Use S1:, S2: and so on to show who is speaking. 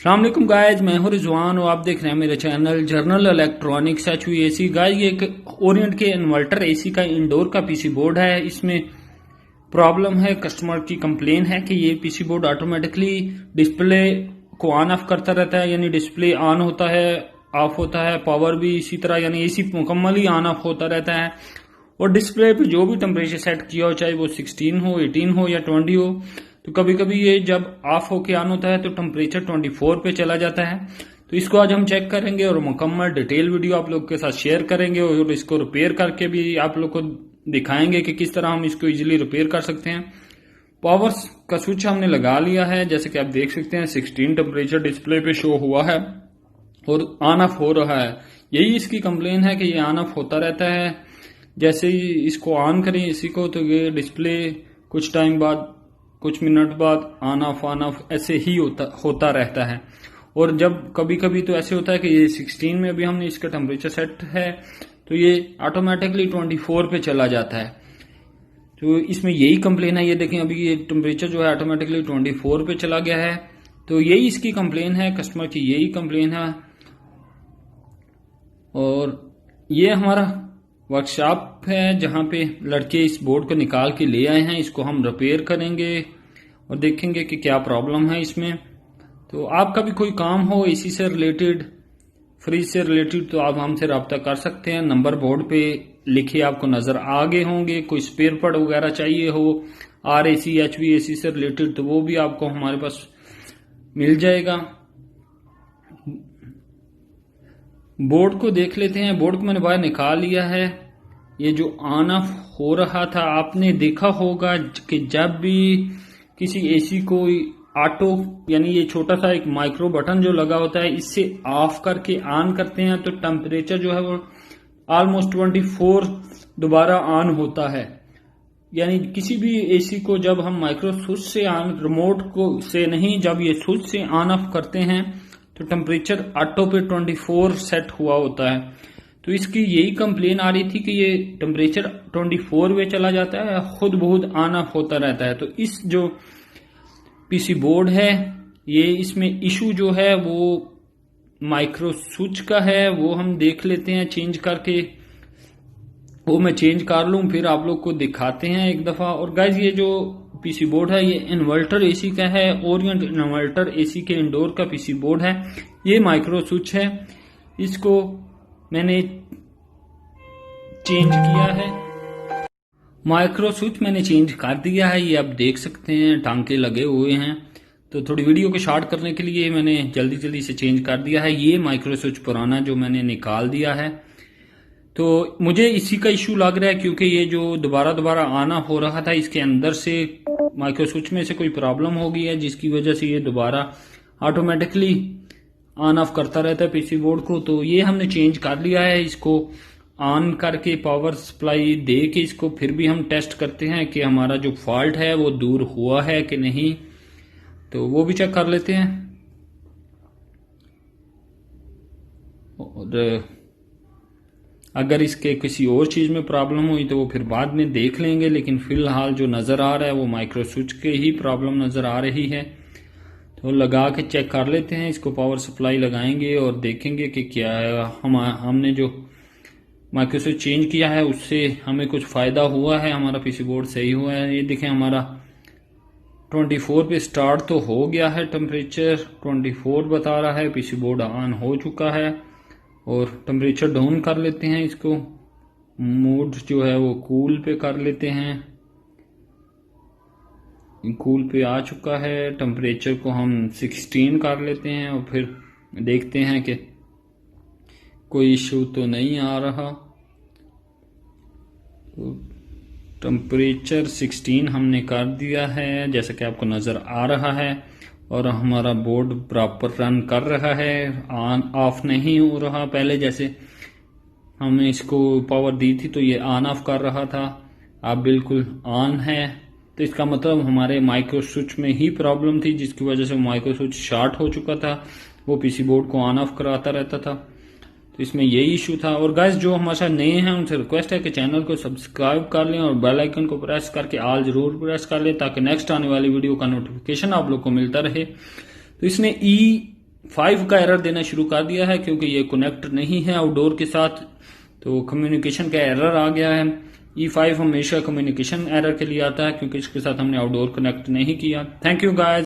S1: अस्सलाम वालेकुम गाइज, मैं हूं रिजवान और आप देख रहे हैं मेरे channel journal electronics HVAC। Guys ये एक ओरिएंट के इन्वर्टर एसी का इंडोर का पीसी बोर्ड है। इसमें प्रॉब्लम है, कस्टमर की कंप्लेन है कि ये पीसी बोर्ड ऑटोमेटिकली डिस्प्ले को ऑन ऑफ करता रहता है, यानी डिस्प्ले ऑन होता है ऑफ होता है, पावर भी इसी तरह, यानी एसी मुकम्मल ही ऑन ऑफ होता रहता है। और डिस्प्ले पे जो भी टेम्परेचर सेट किया हो, चाहे वो 16 हो, 18 हो या 20 हो, तो कभी कभी ये जब ऑफ होके ऑन होता है तो टेम्परेचर 24 पे चला जाता है। तो इसको आज हम चेक करेंगे और मुकम्मल डिटेल वीडियो आप लोग के साथ शेयर करेंगे और इसको रिपेयर करके भी आप लोग को दिखाएंगे कि किस तरह हम इसको इजीली रिपेयर कर सकते हैं। पावर का स्विच हमने लगा लिया है, जैसे कि आप देख सकते हैं 16 टेम्परेचर डिस्प्ले पे शो हुआ है और ऑन ऑफ हो रहा है। यही इसकी कंप्लेन है कि ये ऑन ऑफ होता रहता है। जैसे ही इसको ऑन करें इसी को, तो ये डिस्प्ले कुछ टाइम बाद, कुछ मिनट बाद ऑन ऑफ ऐसे ही होता रहता है। और जब कभी कभी तो ऐसे होता है कि ये 16 में अभी हमने इसका टेम्परेचर सेट है तो ये ऑटोमेटिकली 24 पे चला जाता है। तो इसमें यही कंप्लेन है। ये देखें, अभी ये टेम्परेचर जो है ऑटोमेटिकली 24 पे चला गया है। तो यही इसकी कंप्लेन है, कस्टमर की यही कंप्लेन है। और ये हमारा वर्कशॉप है जहां पे लड़के इस बोर्ड को निकाल के ले आए हैं। इसको हम रिपेयर करेंगे और देखेंगे कि क्या प्रॉब्लम है इसमें। तो आपका भी कोई काम हो इसी से रिलेटेड, फ्रिज से रिलेटेड, तो आप हमसे रब्ता कर सकते हैं। नंबर बोर्ड पे लिखे आपको नजर आ गए होंगे। कोई स्पेयर पार्ट वगैरह चाहिए हो RAC HVAC से रिलेटेड, तो वो भी आपको हमारे पास मिल जाएगा। बोर्ड को देख लेते हैं। बोर्ड को मैंने बाहर निकाल लिया है। ये जो ऑन ऑफ हो रहा था, आपने देखा होगा कि जब भी किसी एसी को ऑटो, यानी ये छोटा सा एक माइक्रो बटन जो लगा होता है, इससे ऑफ करके ऑन करते हैं तो टेम्परेचर जो है वो ऑलमोस्ट 24 दोबारा ऑन होता है। यानी किसी भी एसी को जब हम माइक्रो स्विच से ऑन, रिमोट को से नहीं, जब ये स्विच से ऑन ऑफ करते हैं तो टेम्परेचर ऑटो पे 24 सेट हुआ होता है। तो इसकी यही कंप्लेन आ रही थी कि ये टेम्परेचर 24 पे चला जाता है, खुद बहुत ऑन ऑफ होता रहता है। तो इस जो पीसी बोर्ड है, ये इसमें इशू जो है वो माइक्रो स्विच का है। वो हम देख लेते हैं चेंज करके। वो मैं चेंज कर लूं फिर आप लोग को दिखाते हैं एक दफा। और गाइज ये जो पीसी बोर्ड है ये इन्वर्टर एसी का है, ओरिएंट इन्वर्टर एसी के इंडोर का पीसी बोर्ड है। ये माइक्रो स्विच है, इसको मैंने चेंज किया है। माइक्रो स्विच मैंने चेंज कर दिया है। ये आप देख सकते हैं टांके लगे हुए हैं। तो थोड़ी वीडियो को शॉर्ट करने के लिए मैंने जल्दी से चेंज कर दिया है। ये माइक्रो स्विच पुराना जो मैंने निकाल दिया है। तो मुझे इसी का इशू लग रहा है क्योंकि ये जो दोबारा आना हो रहा था, इसके अंदर से माइक्रो स्विच में से कोई प्रॉब्लम हो गई है, जिसकी वजह से ये दोबारा ऑटोमेटिकली ऑन ऑफ करता रहता है पीसी बोर्ड को। तो ये हमने चेंज कर लिया है। इसको ऑन करके पावर सप्लाई दे के इसको फिर भी हम टेस्ट करते हैं कि हमारा जो फॉल्ट है वो दूर हुआ है कि नहीं। तो वो भी चेक कर लेते हैं। और अगर इसके किसी और चीज में प्रॉब्लम हुई तो वो फिर बाद में देख लेंगे, लेकिन फिलहाल जो नजर आ रहा है वो माइक्रो स्विच के ही प्रॉब्लम नजर आ रही है। तो लगा के चेक कर लेते हैं। इसको पावर सप्लाई लगाएंगे और देखेंगे कि क्या है। हमने जो माइक्रो स्विच चेंज किया है उससे हमें कुछ फायदा हुआ है, हमारा पीसी बोर्ड सही हुआ है। ये देखें हमारा 24 पे स्टार्ट तो हो गया है, टेम्परेचर 24 बता रहा है, पीसी बोर्ड ऑन हो चुका है। और टेम्परेचर डाउन कर लेते हैं, इसको मोड जो है वो कूल पे कर लेते हैं। कूल पे आ चुका है। टेम्परेचर को हम 16 कर लेते हैं और फिर देखते हैं कि कोई इशू तो नहीं आ रहा। तो टेम्परेचर 16 हमने कर दिया है जैसा कि आपको नजर आ रहा है। और हमारा बोर्ड प्रॉपर रन कर रहा है, ऑन ऑफ नहीं हो रहा। पहले जैसे हमने इसको पावर दी थी तो ये ऑन ऑफ कर रहा था, अब बिल्कुल ऑन है। तो इसका मतलब हमारे माइक्रो स्विच में ही प्रॉब्लम थी, जिसकी वजह से माइक्रो स्विच शॉर्ट हो चुका था, वो पीसी बोर्ड को ऑन ऑफ कराता रहता था। तो इसमें यही इशू था। और गाइस जो हमारे साथ नए हैं उनसे रिक्वेस्ट है कि चैनल को सब्सक्राइब कर लें और बेल आइकन को प्रेस करके ऑल जरूर प्रेस कर लें, ताकि नेक्स्ट आने वाली वीडियो का नोटिफिकेशन आप लोग को मिलता रहे। तो इसमें E5 का एरर देना शुरू कर दिया है क्योंकि ये कनेक्ट नहीं है आउटडोर के साथ, तो कम्युनिकेशन का एरर आ गया है। E5 हमेशा कम्युनिकेशन एरर के लिए आता है क्योंकि इसके साथ हमने आउटडोर कनेक्ट नहीं किया। Thank you guys.